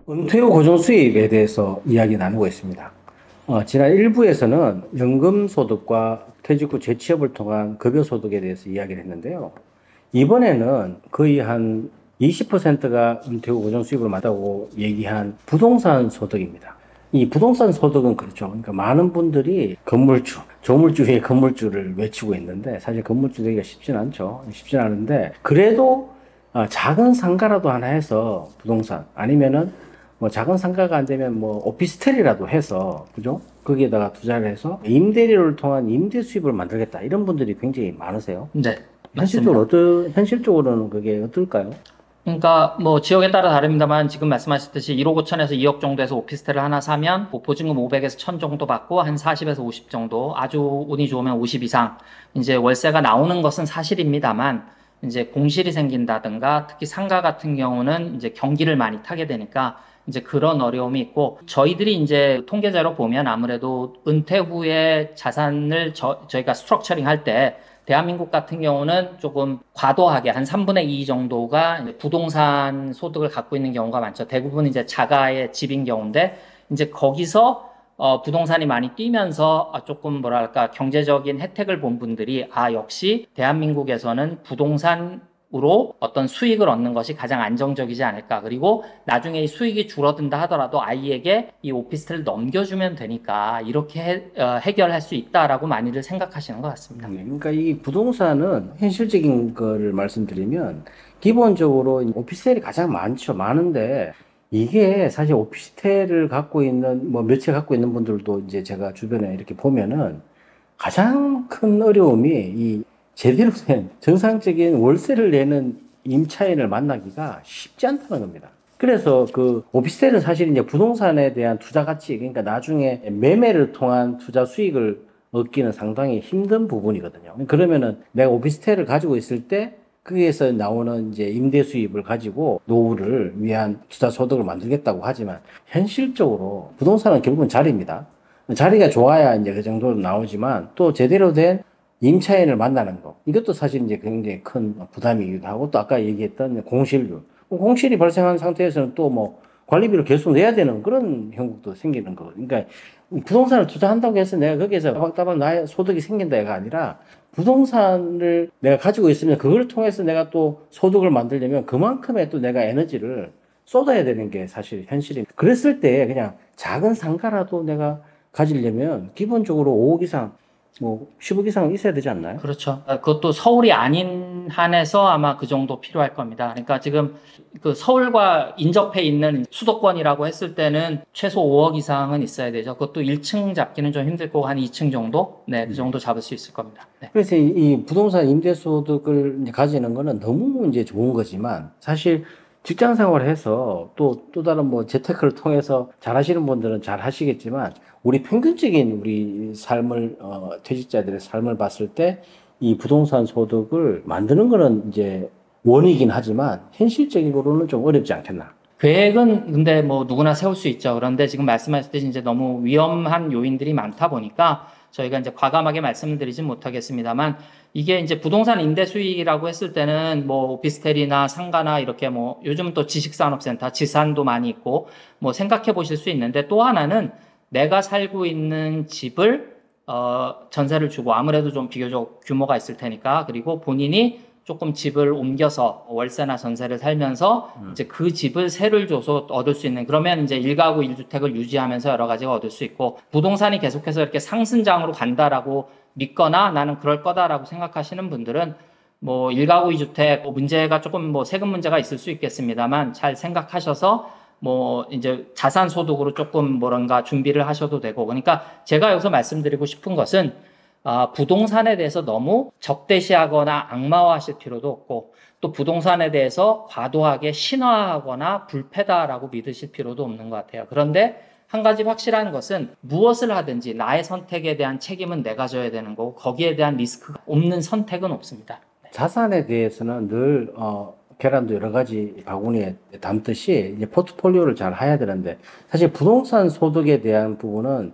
은퇴 후 고정수입에 대해서 이야기 나누고 있습니다. 지난 1부에서는 연금소득과 퇴직 후 재취업을 통한 급여소득에 대해서 이야기를 했는데요. 이번에는 거의 한 20%가 은퇴 후 고정수입을 맞다고 얘기한 부동산 소득입니다. 이 부동산 소득은 그렇죠. 그러니까 많은 분들이 건물주, 조물주 위에 건물주를 외치고 있는데 사실 건물주 되기가 쉽진 않죠. 쉽진 않은데 그래도 작은 상가라도 하나 해서 부동산 아니면은 뭐 작은 상가가 안 되면 뭐 오피스텔이라도 해서 그죠? 거기에다가 투자를 해서 임대료를 통한 임대 수입을 만들겠다 이런 분들이 굉장히 많으세요. 네, 맞습니다. 현실적으로는 그게 어떨까요? 그러니까 뭐 지역에 따라 다릅니다만 지금 말씀하셨듯이 1억 5천에서 2억 정도에서 오피스텔을 하나 사면 뭐 보증금 500에서 1000 정도 받고 한 40에서 50 정도, 아주 운이 좋으면 50 이상 이제 월세가 나오는 것은 사실입니다만, 이제 공실이 생긴다든가 특히 상가 같은 경우는 이제 경기를 많이 타게 되니까 이제 그런 어려움이 있고, 저희들이 이제 통계자료 보면 아무래도 은퇴 후에 자산을 저희가 스트럭처링 할 때 대한민국 같은 경우는 조금 과도하게 한 3분의 2 정도가 이제 부동산 소득을 갖고 있는 경우가 많죠. 대부분 이제 자가의 집인 경우인데, 이제 거기서 부동산이 많이 뛰면서 조금 뭐랄까 경제적인 혜택을 본 분들이 역시 대한민국에서는 부동산으로 어떤 수익을 얻는 것이 가장 안정적이지 않을까. 그리고 나중에 이 수익이 줄어든다 하더라도 아이에게 이 오피스텔을 넘겨주면 되니까 이렇게 해결할 수 있다라고 많이들 생각하시는 것 같습니다. 그러니까 이 부동산은 현실적인 거를 말씀드리면 기본적으로 오피스텔이 가장 많죠. 많은데 이게 사실 오피스텔을 갖고 있는 뭐 몇 채 갖고 있는 분들도 이제 제가 주변에 이렇게 보면은 가장 큰 어려움이 이 제대로 된 정상적인 월세를 내는 임차인을 만나기가 쉽지 않다는 겁니다. 그래서 그 오피스텔은 사실 이제 부동산에 대한 투자 가치, 그러니까 나중에 매매를 통한 투자 수익을 얻기는 상당히 힘든 부분이거든요. 그러면은 내가 오피스텔을 가지고 있을 때 거기에서 나오는 이제 임대 수입을 가지고 노후를 위한 투자 소득을 만들겠다고 하지만 현실적으로 부동산은 결국은 자리입니다. 자리가 좋아야 이제 그 정도로 나오지만 또 제대로 된 임차인을 만나는 거. 이것도 사실 이제 굉장히 큰 부담이기도 하고 또 아까 얘기했던 공실률. 공실이 발생한 상태에서는 또 뭐 관리비를 계속 내야 되는 그런 형국도 생기는 거거든요. 그러니까 부동산을 투자한다고 해서 내가 거기에서 따박따박 나의 소득이 생긴다가 아니라 부동산을 내가 가지고 있으면 그걸 통해서 내가 또 소득을 만들려면 그만큼의 또 내가 에너지를 쏟아야 되는 게 사실 현실입니다. 그랬을 때 그냥 작은 상가라도 내가 가지려면 기본적으로 5억 이상, 뭐 10억 이상 있어야 되지 않나요? 그렇죠. 그것도 서울이 아닌 한에서 아마 그 정도 필요할 겁니다. 그러니까 지금 그 서울과 인접해 있는 수도권이라고 했을 때는 최소 5억 이상은 있어야 되죠. 그것도 1층 잡기는 좀 힘들 거고 한 2층 정도? 네, 그 정도 잡을 수 있을 겁니다. 네. 그래서 이 부동산 임대소득을 이제 가지는 거는 너무 이제 좋은 거지만 사실 직장 생활을 해서 또 다른 뭐 재테크를 통해서 잘 하시는 분들은 잘 하시겠지만 우리 평균적인 우리 삶을, 퇴직자들의 삶을 봤을 때 이 부동산 소득을 만드는 거는 이제 원이긴 하지만 현실적으로는 좀 어렵지 않겠나. 계획은 근데 뭐 누구나 세울 수 있죠. 그런데 지금 말씀하셨듯이 이제 너무 위험한 요인들이 많다 보니까 저희가 이제 과감하게 말씀드리진 못하겠습니다만, 이게 이제 부동산 임대 수익이라고 했을 때는 뭐 오피스텔이나 상가나 이렇게 뭐 요즘 또 지식산업센터, 지산도 많이 있고 뭐 생각해 보실 수 있는데, 또 하나는 내가 살고 있는 집을 전세를 주고 아무래도 좀 비교적 규모가 있을 테니까, 그리고 본인이 조금 집을 옮겨서 월세나 전세를 살면서 이제 그 집을 세를 줘서 얻을 수 있는, 그러면 이제 1가구 1주택을 유지하면서 여러 가지가 얻을 수 있고, 부동산이 계속해서 이렇게 상승장으로 간다라고 믿거나 나는 그럴 거다라고 생각하시는 분들은 뭐 1가구 2주택 문제가 조금 뭐 세금 문제가 있을 수 있겠습니다만 잘 생각하셔서 뭐 이제 자산 소득으로 조금 뭐런가 준비를 하셔도 되고. 그러니까 제가 여기서 말씀드리고 싶은 것은 부동산에 대해서 너무 적대시하거나 악마화하실 필요도 없고, 또 부동산에 대해서 과도하게 신화하거나 불패다라고 믿으실 필요도 없는 것 같아요. 그런데 한 가지 확실한 것은 무엇을 하든지 나의 선택에 대한 책임은 내가 져야 되는 거고, 거기에 대한 리스크가 없는 선택은 없습니다. 자산에 대해서는 늘 계란도 여러 가지 바구니에 담듯이 이제 포트폴리오를 잘 해야 되는데 사실 부동산 소득에 대한 부분은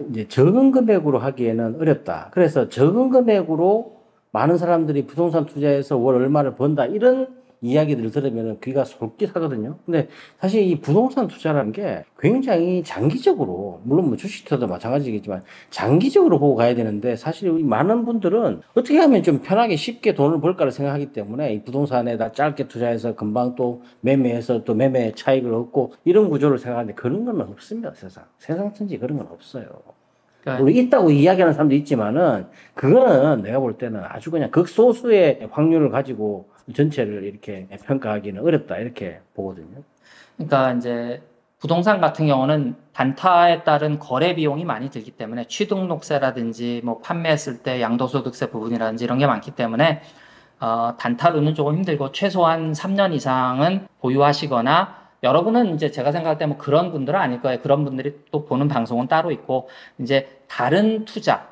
이제 적은 금액으로 하기에는 어렵다. 그래서 적은 금액으로 많은 사람들이 부동산 투자해서 월 얼마를 번다. 이런 이야기들을 들으면 귀가 솔깃하거든요. 근데 사실 이 부동산 투자라는 게 굉장히 장기적으로, 물론 뭐 주식 투자도 마찬가지겠지만 장기적으로 보고 가야 되는데, 사실 우리 많은 분들은 어떻게 하면 좀 편하게 쉽게 돈을 벌까를 생각하기 때문에 이 부동산에다 짧게 투자해서 금방 또 매매해서 또 매매 차익을 얻고 이런 구조를 생각하는데, 그런 건 없습니다. 세상 천지 그런 건 없어요. 그러니까 물론 있다고 이야기하는 사람도 있지만은, 그거는 내가 볼 때는 아주 그냥 극소수의 확률을 가지고 전체를 이렇게 평가하기는 어렵다, 이렇게 보거든요. 그러니까 이제 부동산 같은 경우는 단타에 따른 거래 비용이 많이 들기 때문에 취등록세라든지 뭐 판매했을 때 양도소득세 부분이라든지 이런 게 많기 때문에 단타로는 조금 힘들고 최소한 3년 이상은 보유하시거나, 여러분은 이제 제가 생각할 때 뭐 그런 분들은 아닐 거예요. 그런 분들이 또 보는 방송은 따로 있고, 이제 다른 투자,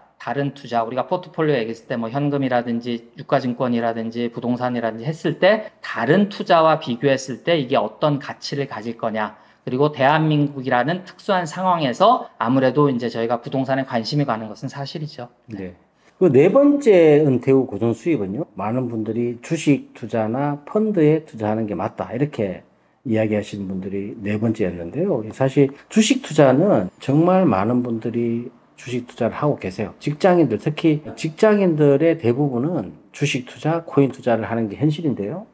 우리가 포트폴리오 얘기했을 때 뭐 현금이라든지 유가증권이라든지 부동산이라든지 했을 때 다른 투자와 비교했을 때 이게 어떤 가치를 가질 거냐. 그리고 대한민국이라는 특수한 상황에서 아무래도 이제 저희가 부동산에 관심이 가는 것은 사실이죠. 네. 그 네 번째 은퇴 후 고정 수입은요, 많은 분들이 주식 투자나 펀드에 투자하는 게 맞다, 이렇게 이야기하시는 분들이 네 번째였는데요. 사실 주식 투자는 정말 많은 분들이 주식 투자를 하고 계세요. 직장인들, 특히 직장인들의 대부분은 주식 투자, 코인 투자를 하는 게 현실인데요.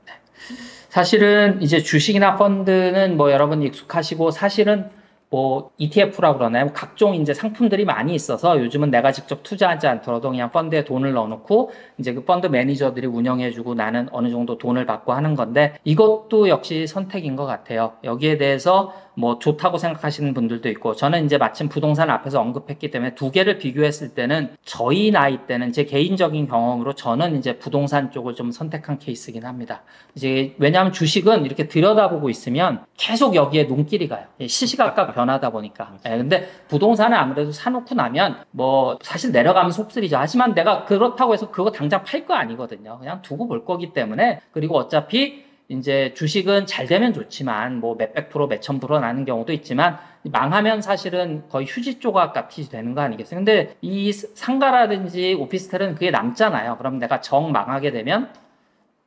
사실은 이제 주식이나 펀드는 뭐 여러분 익숙하시고, 사실은 뭐 ETF라고 그러나요? 각종 이제 상품들이 많이 있어서 요즘은 내가 직접 투자하지 않더라도 그냥 펀드에 돈을 넣어놓고 이제 그 펀드 매니저들이 운영해주고 나는 어느 정도 돈을 받고 하는 건데, 이것도 역시 선택인 것 같아요. 여기에 대해서 뭐 좋다고 생각하시는 분들도 있고, 저는 이제 마침 부동산 앞에서 언급했기 때문에 두 개를 비교했을 때는 저희 나이 때는 제 개인적인 경험으로 저는 이제 부동산 쪽을 좀 선택한 케이스긴 합니다. 이제 왜냐하면 주식은 이렇게 들여다보고 있으면 계속 여기에 눈길이 가요. 시시각각 변하다 보니까. 근데 부동산은 아무래도 사놓고 나면 뭐 사실 내려가면 속쓰리죠. 하지만 내가 그렇다고 해서 그거 당장 팔 거 아니거든요. 그냥 두고 볼 거기 때문에. 그리고 어차피 이제 주식은 잘 되면 좋지만 뭐 몇백 프로, 몇천 프로 나는 경우도 있지만 망하면 사실은 거의 휴지 조각 같이 되는 거 아니겠어요? 근데 이 상가라든지 오피스텔은 그게 남잖아요. 그럼 내가 정 망하게 되면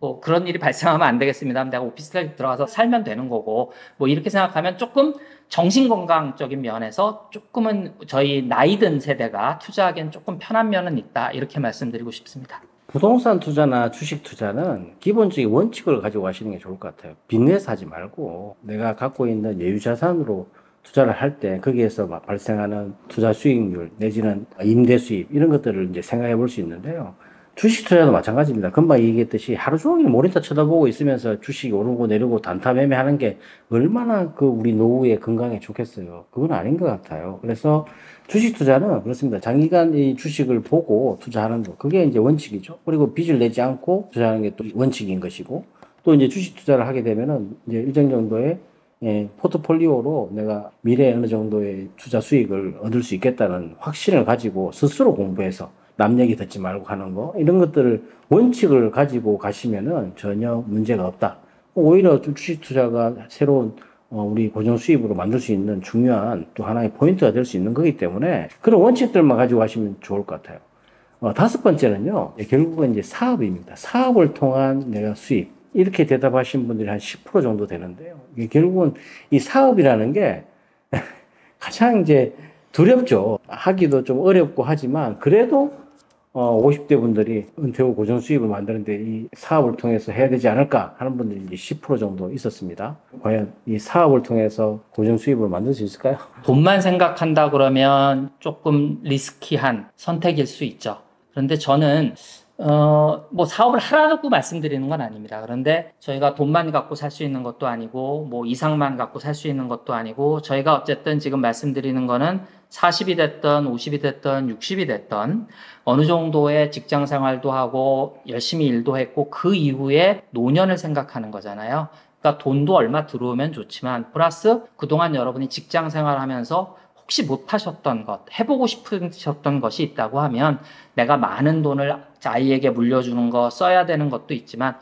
뭐 그런 일이 발생하면 안 되겠습니다. 내가 오피스텔 들어가서 살면 되는 거고, 뭐 이렇게 생각하면 조금 정신건강적인 면에서 조금은 저희 나이 든 세대가 투자하기엔 조금 편한 면은 있다, 이렇게 말씀드리고 싶습니다. 부동산 투자나 주식 투자는 기본적인 원칙을 가지고 가시는 게 좋을 것 같아요. 빚내서 하지 말고 내가 갖고 있는 여유자산으로 투자를 할 때 거기에서 발생하는 투자 수익률 내지는 임대 수입, 이런 것들을 이제 생각해 볼 수 있는데요. 주식 투자도 마찬가지입니다. 금방 얘기했듯이 하루 종일 모니터 쳐다보고 있으면서 주식이 오르고 내리고 단타 매매하는 게 얼마나 그 우리 노후의 건강에 좋겠어요. 그건 아닌 것 같아요. 그래서 주식 투자는 그렇습니다. 장기간 이 주식을 보고 투자하는 거, 그게 이제 원칙이죠. 그리고 빚을 내지 않고 투자하는 게 또 원칙인 것이고, 또 이제 주식 투자를 하게 되면은 이제 일정 정도의 포트폴리오로 내가 미래에 어느 정도의 투자 수익을 얻을 수 있겠다는 확신을 가지고 스스로 공부해서 남 얘기 듣지 말고 하는 거, 이런 것들을 원칙을 가지고 가시면은 전혀 문제가 없다. 오히려 주식 투자가 새로운 우리 고정 수입으로 만들 수 있는 중요한 또 하나의 포인트가 될 수 있는 거기 때문에 그런 원칙들만 가지고 가시면 좋을 것 같아요. 다섯 번째는요, 결국은 이제 사업입니다. 사업을 통한 내가 수입. 이렇게 대답하신 분들이 한 10% 정도 되는데요. 이게 결국은 이 사업이라는 게 가장 이제 두렵죠. 하기도 좀 어렵고 하지만, 그래도 50대 분들이 은퇴 후 고정 수입을 만드는데 이 사업을 통해서 해야 되지 않을까 하는 분들이 이제 10% 정도 있었습니다. 과연 이 사업을 통해서 고정 수입을 만들 수 있을까요? 돈만 생각한다 그러면 조금 리스키한 선택일 수 있죠. 그런데 저는 뭐 사업을 하라고 말씀드리는 건 아닙니다. 그런데 저희가 돈만 갖고 살 수 있는 것도 아니고 뭐 이상만 갖고 살 수 있는 것도 아니고, 저희가 어쨌든 지금 말씀드리는 거는 40이 됐던 50이 됐던 60이 됐던 어느 정도의 직장 생활도 하고 열심히 일도 했고 그 이후에 노년을 생각하는 거잖아요. 그러니까 돈도 얼마 들어오면 좋지만 플러스 그동안 여러분이 직장 생활하면서 혹시 못하셨던 것, 해보고 싶으셨던 것이 있다고 하면 내가 많은 돈을 아이에게 물려주는 거, 써야 되는 것도 있지만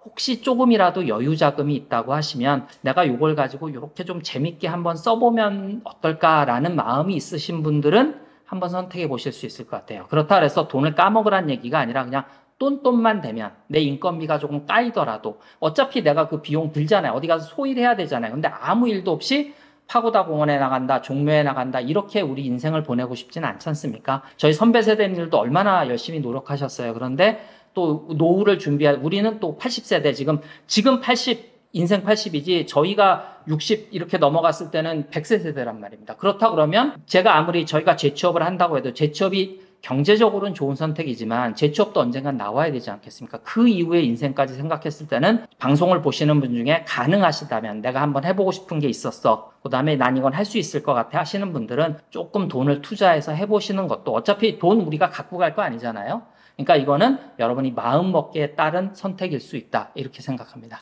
혹시 조금이라도 여유 자금이 있다고 하시면 내가 이걸 가지고 이렇게 좀 재밌게 한번 써보면 어떨까라는 마음이 있으신 분들은 한번 선택해 보실 수 있을 것 같아요. 그렇다 그래서 돈을 까먹으란 얘기가 아니라 그냥 돈만 되면 내 인건비가 조금 까이더라도 어차피 내가 그 비용 들잖아요. 어디 가서 소일해야 되잖아요. 근데 아무 일도 없이 파고다 공원에 나간다, 종묘에 나간다, 이렇게 우리 인생을 보내고 싶지는 않지 않습니까? 저희 선배 세대님들도 얼마나 열심히 노력하셨어요. 그런데 또 노후를 우리는 또 80세대, 지금 80, 인생 80이지, 저희가 60 이렇게 넘어갔을 때는 100세 세대란 말입니다. 그렇다 그러면 제가 아무리 저희가 재취업을 한다고 해도 재취업이 경제적으로는 좋은 선택이지만 재취업도 언젠간 나와야 되지 않겠습니까? 그 이후의 인생까지 생각했을 때는 방송을 보시는 분 중에 가능하시다면 내가 한번 해보고 싶은 게 있었어. 그 다음에 난 이건 할 수 있을 것 같아 하시는 분들은 조금 돈을 투자해서 해보시는 것도 어차피 돈 우리가 갖고 갈 거 아니잖아요. 그러니까 이거는 여러분이 마음 먹기에 따른 선택일 수 있다. 이렇게 생각합니다.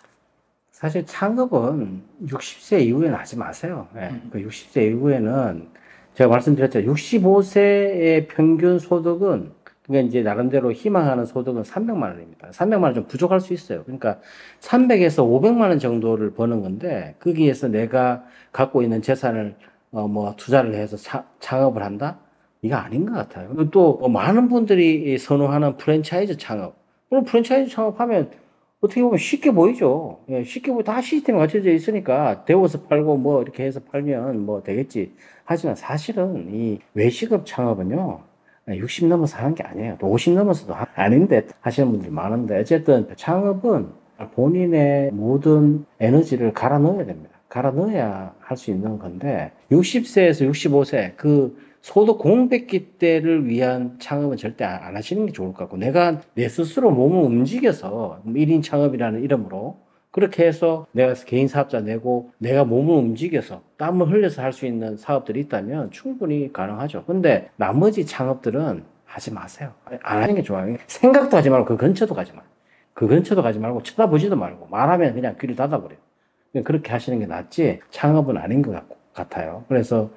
사실 창업은 60세 이후에는 하지 마세요. 그 60세 이후에는 제가 말씀드렸죠. 65세의 평균 소득은, 그러니까 이제 나름대로 희망하는 소득은 300만 원입니다. 300만 원 좀 부족할 수 있어요. 그러니까 300에서 500만 원 정도를 버는 건데, 거기에서 내가 갖고 있는 재산을 투자를 해서 창업을 한다? 이거 아닌 것 같아요. 또 많은 분들이 선호하는 프랜차이즈 창업. 물론 프랜차이즈 창업하면 어떻게 보면 쉽게 보이죠. 예, 쉽게 보이 다 시스템이 갖춰져 있으니까 데워서 팔고 이렇게 해서 팔면 되겠지. 하지만 사실은 이 외식업 창업은요, 60 넘어서 하는 게 아니에요. 또 50 넘어서도 아닌데 하시는 분들이 많은데, 어쨌든 창업은 본인의 모든 에너지를 갈아 넣어야 됩니다. 갈아 넣어야 할 수 있는 건데, 60세에서 65세 그 소득 공백기 때를 위한 창업은 절대 안 하시는 게 좋을 것 같고, 내가 내 스스로 몸을 움직여서 1인 창업이라는 이름으로 그렇게 해서 내가 개인 사업자 내고 내가 몸을 움직여서 땀을 흘려서 할 수 있는 사업들이 있다면 충분히 가능하죠. 근데 나머지 창업들은 하지 마세요. 안 하는 게 좋아요. 생각도 하지 말고 그 근처도 가지 마요. 그 근처도 가지 말고 쳐다보지도 말고, 말하면 그냥 귀를 닫아버려요. 그렇게 하시는 게 낫지 창업은 아닌 것 같아요. 그래서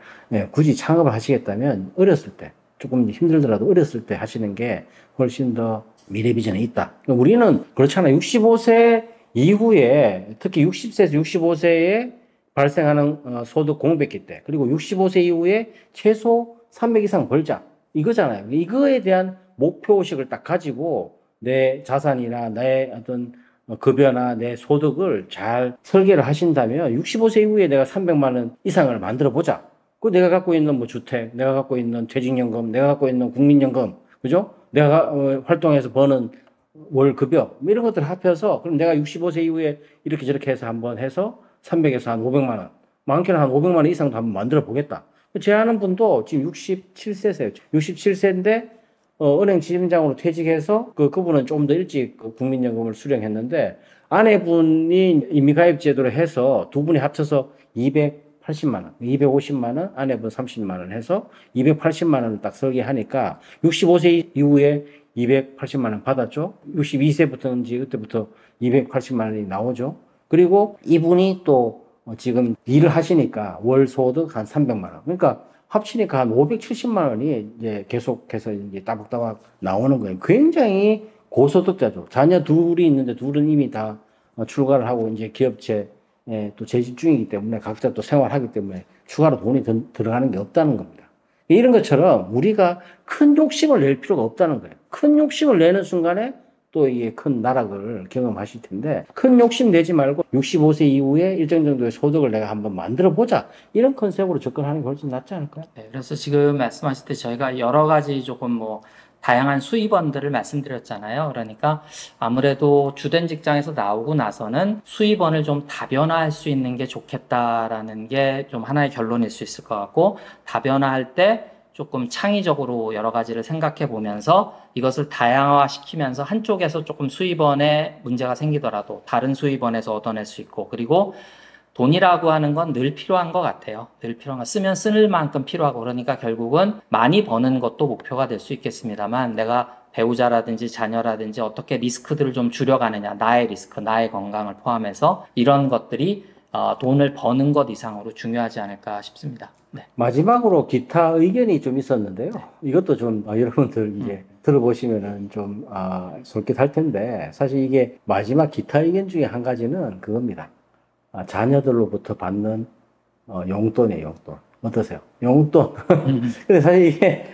굳이 창업을 하시겠다면 어렸을 때, 조금 힘들더라도 어렸을 때 하시는 게 훨씬 더 미래 비전에 있다. 우리는 그렇잖아요. 65세 이후에, 특히 60세에서 65세에 발생하는 소득 공백기 때, 그리고 65세 이후에 최소 300 이상 벌자, 이거잖아요. 이거에 대한 목표의식을 딱 가지고 내 자산이나 내 어떤 급여나 내 소득을 잘 설계를 하신다면 65세 이후에 내가 300만 원 이상을 만들어 보자. 그 내가 갖고 있는 주택, 내가 갖고 있는 퇴직연금, 내가 갖고 있는 국민연금, 그죠? 내가 활동해서 버는 월 급여, 이런 것들 합해서, 그럼 내가 65세 이후에 이렇게 저렇게 해서 한번 해서 300에서 한 500만 원, 많게는 한 500만 원 이상도 한번 만들어 보겠다. 제하는 분도 지금 67세세요. 67세인데 은행 지점장으로 퇴직해서 그분은 좀 더 일찍 국민연금을 수령했는데, 아내분이 임의가입 제도를 해서 두 분이 합쳐서 280만 원, 250만 원, 아내분 30만 원 해서 280만 원을 딱 설계하니까 65세 이후에 280만 원 받았죠. 62세부터인지 그때부터 280만 원이 나오죠. 그리고 이분이 또 지금 일을 하시니까 월 소득 한 300만 원. 그러니까 합치니까 한 570만 원이 이제 계속해서 이제 따박따박 나오는 거예요. 굉장히 고소득자죠. 자녀 둘이 있는데 둘은 이미 다 출가를 하고 이제 기업체에 또 재직 중이기 때문에 각자 또 생활하기 때문에 추가로 돈이 들어가는 게 없다는 겁니다. 이런 것처럼 우리가 큰 욕심을 낼 필요가 없다는 거예요. 큰 욕심을 내는 순간에 또 이게 큰 나락을 경험하실 텐데, 큰 욕심 내지 말고 65세 이후에 일정 정도의 소득을 내가 한번 만들어 보자, 이런 컨셉으로 접근하는 게 훨씬 낫지 않을까요? 네, 그래서 지금 말씀하실 때 저희가 여러 가지 조금 다양한 수입원들을 말씀드렸잖아요. 그러니까 아무래도 주된 직장에서 나오고 나서는 수입원을 좀 다변화할 수 있는 게 좋겠다라는 게 좀 하나의 결론일 수 있을 것 같고, 다변화할 때 조금 창의적으로 여러 가지를 생각해 보면서 이것을 다양화시키면서 한쪽에서 조금 수입원에 문제가 생기더라도 다른 수입원에서 얻어낼 수 있고, 그리고 돈이라고 하는 건 늘 필요한 것 같아요. 늘 필요한 거, 쓰면 쓸 만큼 필요하고, 그러니까 결국은 많이 버는 것도 목표가 될 수 있겠습니다만, 내가 배우자라든지 자녀라든지 어떻게 리스크들을 좀 줄여가느냐, 나의 리스크, 나의 건강을 포함해서 이런 것들이 돈을 버는 것 이상으로 중요하지 않을까 싶습니다. 네. 마지막으로 기타 의견이 좀 있었는데요. 이것도 좀 여러분들 이제 들어보시면은 좀 솔깃할 텐데, 사실 이게 마지막 기타 의견 중에 한 가지는 그겁니다. 자녀들로부터 받는 용돈이에요, 용돈. 어떠세요? 용돈. 음. 근데 사실 이게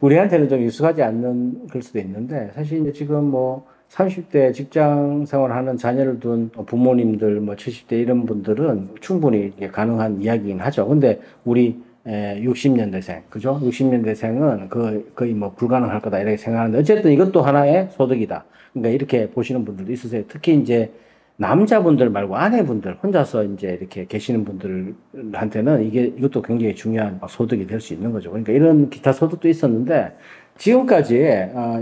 우리한테는 좀 익숙하지 않는 걸 수도 있는데 사실 이제 지금 뭐 30대 직장 생활하는 자녀를 둔 부모님들 뭐 70대 이런 분들은 충분히 이게 가능한 이야기긴 하죠. 근데 우리 60년대생, 그죠? 60년대생은 거의 뭐 불가능할 거다 이렇게 생각하는데 어쨌든 이것도 하나의 소득이다. 그러니까 이렇게 보시는 분들도 있으세요. 특히 이제 남자분들 말고 아내분들 혼자서 이제 이렇게 계시는 분들한테는 이것도 굉장히 중요한 소득이 될 수 있는 거죠. 그러니까 이런 기타 소득도 있었는데 지금까지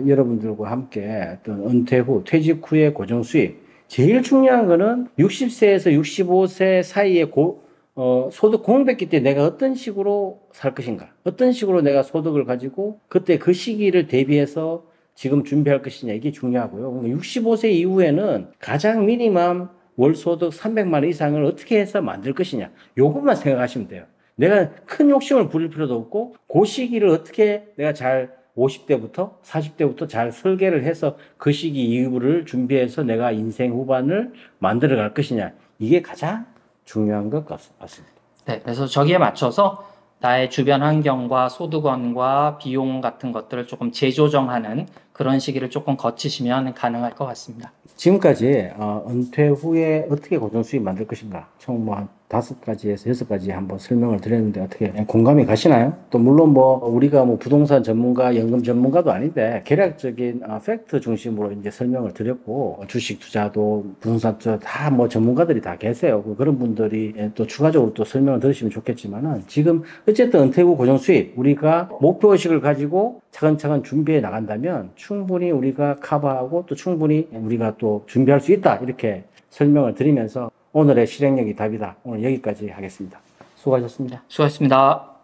여러분들과 함께 어떤 은퇴 후, 퇴직 후의 고정 수입 제일 중요한 거는 60세에서 65세 사이에 소득 공백기 때 내가 어떤 식으로 살 것인가, 어떤 식으로 내가 소득을 가지고 그때 그 시기를 대비해서 지금 준비할 것이냐 이게 중요하고요. 그러니까 65세 이후에는 가장 미니멈 월 소득 300만 원 이상을 어떻게 해서 만들 것이냐 요것만 생각하시면 돼요. 내가 큰 욕심을 부릴 필요도 없고 그 시기를 어떻게 내가 잘 50대부터 40대부터 잘 설계를 해서 그 시기 이후를 준비해서 내가 인생 후반을 만들어 갈 것이냐 이게 가장 중요한 것 같습니다. 네, 그래서 저기에 맞춰서 나의 주변 환경과 소득원과 비용 같은 것들을 조금 재조정하는 그런 시기를 조금 거치시면 가능할 것 같습니다. 지금까지 은퇴 후에 어떻게 고정 수입 만들 것인가 총 뭐 한 5가지에서 6가지 한번 설명을 드렸는데 어떻게 공감이 가시나요? 또 물론 뭐 우리가 뭐 부동산 전문가, 연금 전문가도 아닌데 계략적인 팩트 중심으로 이제 설명을 드렸고 주식 투자도 부동산 투자 다 뭐 전문가들이 다 계세요. 그런 분들이 또 추가적으로 또 설명을 들으시면 좋겠지만은 지금 어쨌든 은퇴 후 고정 수입 우리가 목표의식을 가지고 차근차근 준비해 나간다면 충분히 우리가 커버하고 또 충분히 우리가 또 준비할 수 있다 이렇게 설명을 드리면서 오늘의 실행력이 답이다. 오늘 여기까지 하겠습니다. 수고하셨습니다. 수고하셨습니다.